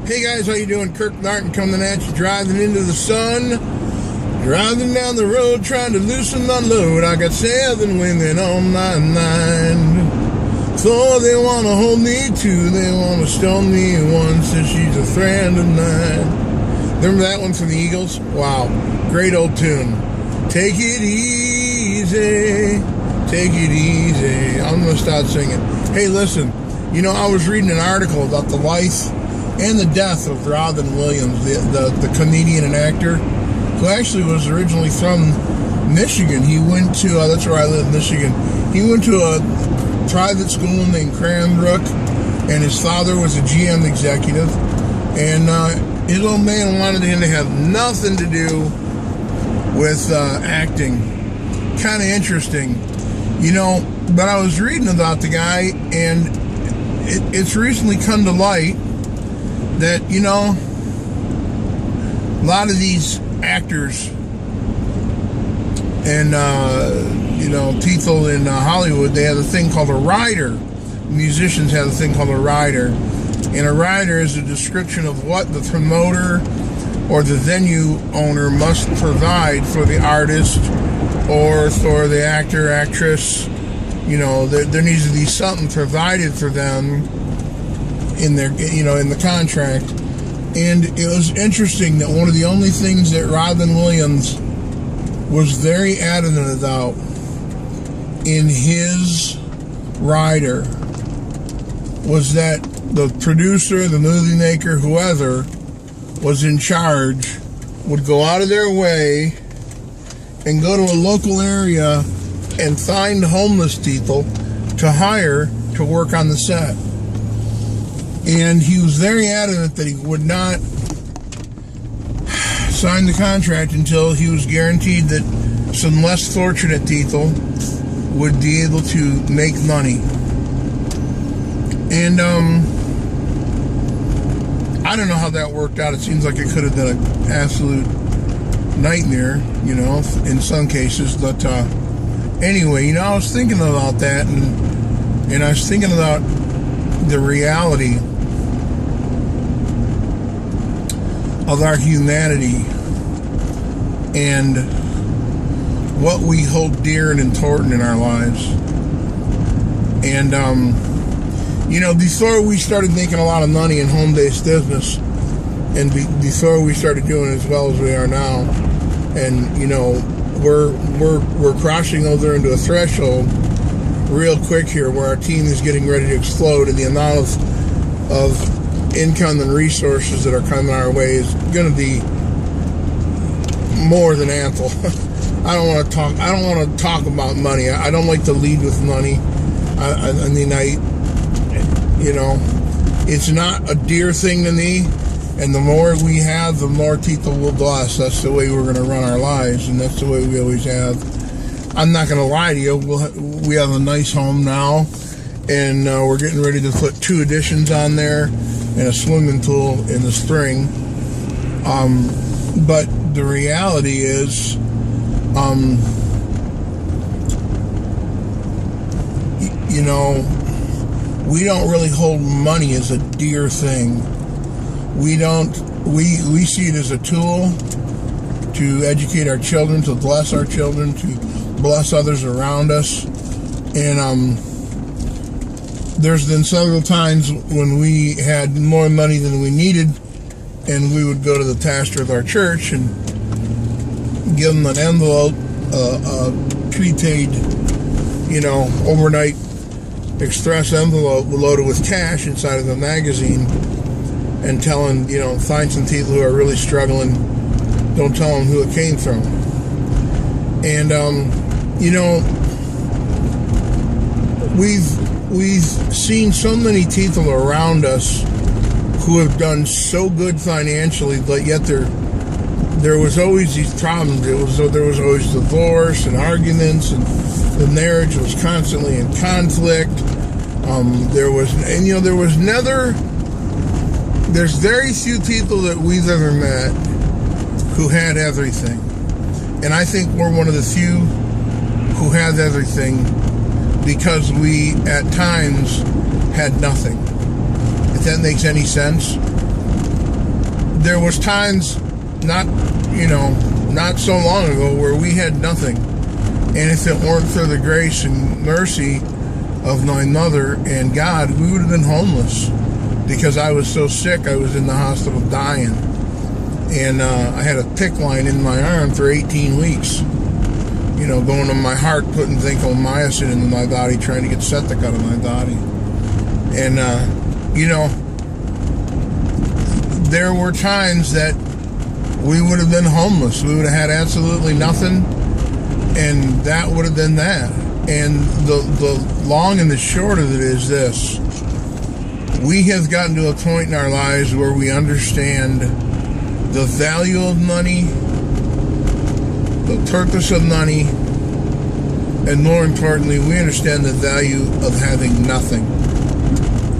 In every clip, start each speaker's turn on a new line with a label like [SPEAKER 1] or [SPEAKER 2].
[SPEAKER 1] Hey guys, how you doing? Kirk Martin coming at you, driving into the sun, driving down the road, trying to loosen my load. I got 7 women on my mind. 4 they want to hold me, 2 they want to stone me, 1 says she's a friend of mine. Remember that one from the Eagles? Wow, great old tune. Take it easy, take it easy. I'm going to start singing. Hey, listen, you know, I was reading an article about the life and the death of Robin Williams, the comedian and actor, who actually was originally from Michigan. He went to, that's where I live, Michigan. He went to a private school named Cranbrook, and his father was a GM executive, and his old man wanted him to have nothing to do with acting. Kind of interesting, you know, but I was reading about the guy, and it's recently come to light that, you know, a lot of these actors and, you know, people in Hollywood, they have a thing called a rider. Musicians have a thing called a rider. And a rider is a description of what the promoter or the venue owner must provide for the artist or for the actor, actress. You know, there needs to be something provided for them in their, you know, in the contract. And it was interesting that one of the only things that Robin Williams was very adamant about in his rider was that the producer, the movie maker, whoever was in charge would go out of their way and go to a local area and find homeless people to hire to work on the set. And he was very adamant that he would not sign the contract until he was guaranteed that some less fortunate people would be able to make money. And I don't know how that worked out. It seems like it could have been an absolute nightmare, you know, in some cases. But anyway, you know, I was thinking about that, and I was thinking about the reality of our humanity and what we hold dear and important in our lives. And you know, before we started making a lot of money in home-based business, and before we started doing as well as we are now, and you know, we're crossing over into a threshold real quick here where our team is getting ready to explode, and the amount of income and resources that are coming our way is going to be more than ample. I don't want to talk about money. I don't like to lead with money. I mean, you know, it's not a dear thing to me, and the more we have, the more people will bless. That's the way we're going to run our lives, and that's the way we always have. I'm not going to lie to you. We have a nice home now, and we're getting ready to put 2 additions on there and a swimming pool in the spring. But the reality is, you know, we don't really hold money as a dear thing. We see it as a tool to educate our children, to bless our children, to bless others around us. And there's been several times when we had more money than we needed, and we would go to the pastor of our church and give him an envelope, a prepaid, you know, overnight express envelope loaded with cash inside of the magazine, and tell him, you know, find some people who are really struggling. Don't tell them who it came from. And you know, we've seen so many people around us who have done so good financially, but yet there was always these problems. There was always divorce and arguments, and the marriage was constantly in conflict. There's very few people that we've ever met who had everything. And I think we're one of the few who have everything because we, at times, had nothing. If that makes any sense. there was times not so long ago where we had nothing. And if it weren't for the grace and mercy of my mother and God, we would have been homeless, because I was so sick. I was in the hospital dying. And I had a PICC line in my arm for 18 weeks. Going to my heart, putting vancomycin into my body, trying to get septic out of my body. And, there were times that we would have been homeless. We would have had absolutely nothing, and that would have been that. And the long and the short of it is this. We have gotten to a point in our lives where we understand the value of money, the purpose of money, and more importantly, we understand the value of having nothing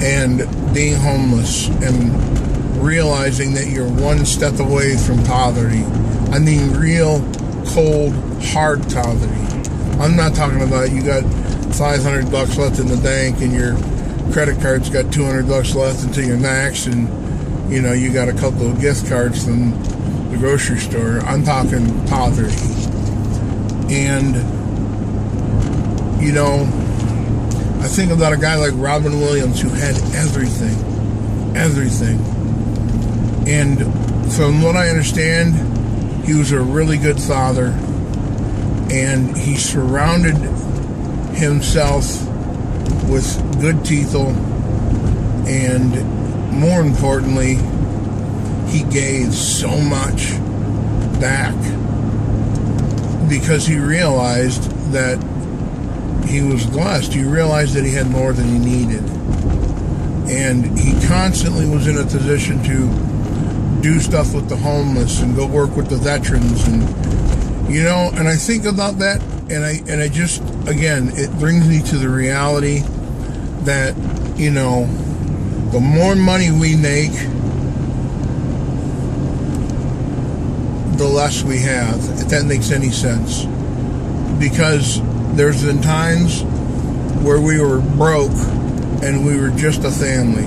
[SPEAKER 1] and being homeless and realizing that you're one step away from poverty. I mean real, cold, hard poverty. I'm not talking about you got $500 left in the bank and your credit card's got $200 left until your max, and you got a couple of gift cards from the grocery store. I'm talking poverty. And I think about a guy like Robin Williams who had everything. And from what I understand, he was a really good father, and he surrounded himself with good people, and more importantly, he gave so much back because he realized that he was blessed. He realized that he had more than he needed, and he constantly was in a position to do stuff with the homeless and go work with the veterans, and and I think about that, and I just, again, it brings me to the reality that the more money we make, the less we have, if that makes any sense. Because there's been times where we were broke and we were just a family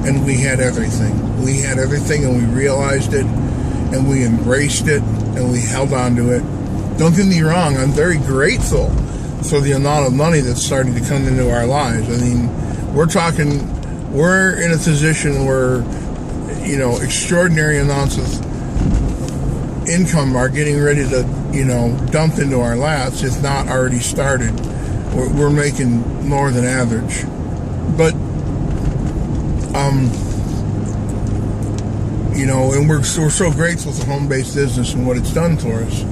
[SPEAKER 1] and we had everything. We had everything, and we realized it, and we embraced it, and we held on to it. Don't get me wrong, I'm very grateful for the amount of money that's starting to come into our lives. I mean, we're in a position where, extraordinary amounts of income are getting ready to, dump into our laps, if not already started. We're making more than average. But, and we're so grateful for home-based business and what it's done for us.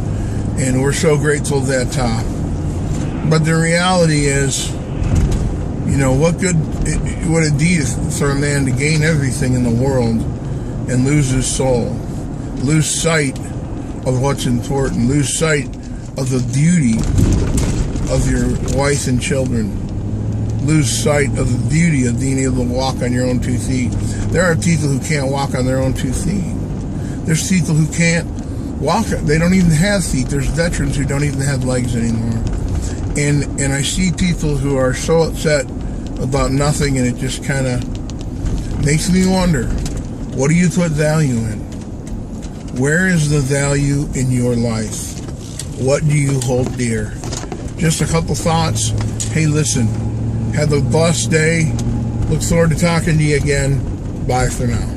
[SPEAKER 1] And we're so grateful that, but the reality is, what a deed for a man to gain everything in the world and lose his soul, lose sight of what's important, lose sight of the beauty of your wife and children, lose sight of the beauty of being able to walk on your own 2 feet. There are people who can't walk on their own 2 feet. There's people who can't walk. They don't even have feet. There's veterans who don't even have legs anymore. And I see people who are so upset about nothing, and it just kind of makes me wonder, what do you put value in? Where is the value in your life? What do you hold dear? Just a couple thoughts. Hey, listen, have a blessed day. Look forward to talking to you again. Bye for now.